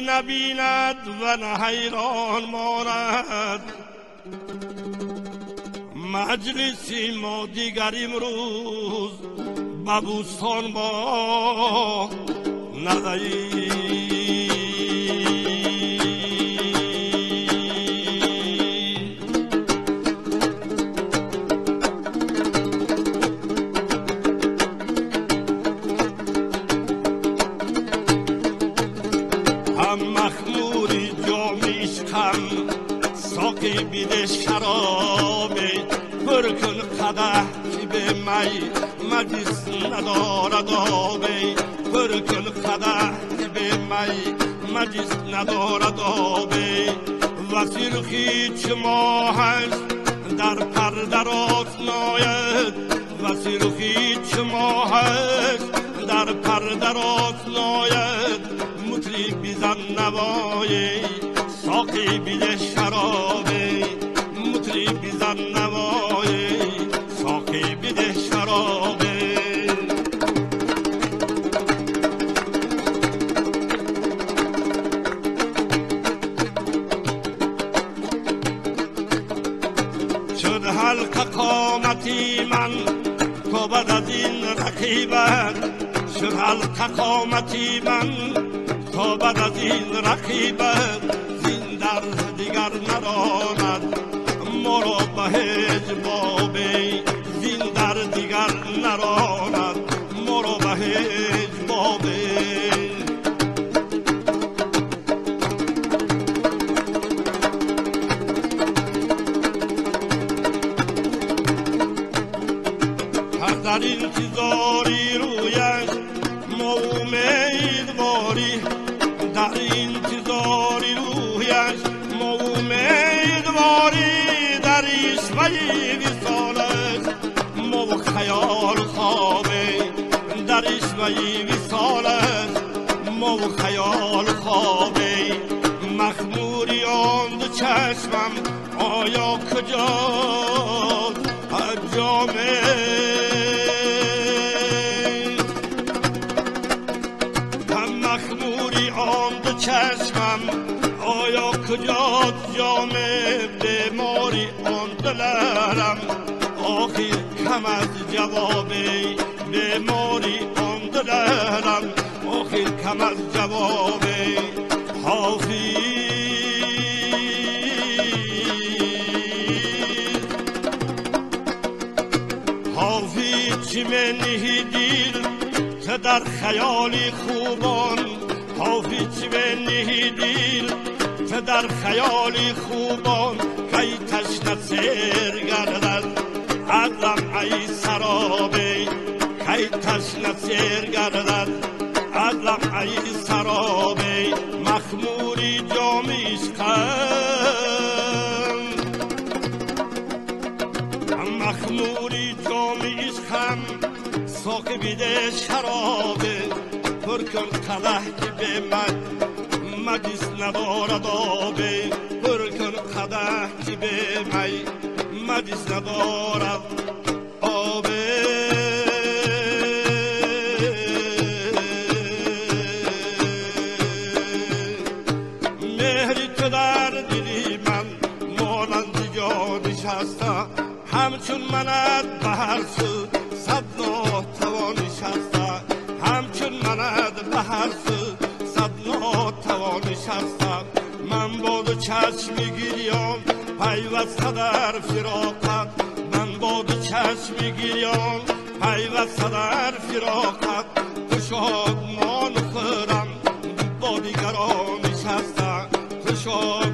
نبیند و نه حیران ماند. مجلسی ما دیگر امروز به بوستان با نغیی. مخموری جامیش کم ساقی بیده شرابی پر کن قدح که به می مجلس ندارد آبی. پر کن قدح که به می مجلس ندارد آبی. و سرخی چماهش در پرده راست ناید. و سرخی چماهش در پرده راست ناید. مطری بیزن نوایی ساقی بیده شرابی. مطری بیزن نوایی ساقی بیده شرابی. شد حلقه قامتی من تو بعد از این رقیبت. شد حلقه قامتی من تا بعد از این رقیبت. زین در دیگر نراند ما را به هیچ بابی. زین در دیگر نراند ما را به هیچ بابی. هر در انتظاری رویش ما امیدواری. در انتظاری رویش ما امیدواری. در عشقی وصالش ما و خیال خوابی. در عشقی وصالش ما و خیال خوابی. مخموری آن دو چشمم آیا کجاست از جامه. چشمم آیا کجاست جام بیماری آن دلرم. آخر کم از جوابی بیماری آن دلرم. آخر کم از جوابی حافظ. حافظ چی منهی دل که در خیالی خوبان. حافظ چی منهی دل که در خیالی خوبان. کی تشنه سیر گردد عقلم ای سرابی. کی تشنه سیر گردد عقلم ای سرابی. مخموری جامیش خم. مخموری جامیش خم ساقی بیده شرابی. پر کن قدح که به من مجلس ندارد آبی. پر کن قدح که به من مجلس ندارد آبی. مهری تو در دلی من مانند جا نشسته. همچون منت به هر سو صد ناتوان نشسته. همچون منت به هر سو صد ناتوان نشسته. من با دو چشم گریان پیوسته در فراقت. من با دو چشم گریان پیوسته در فراقت. تو شادمان خورم با دیگران نشسته. تو شاد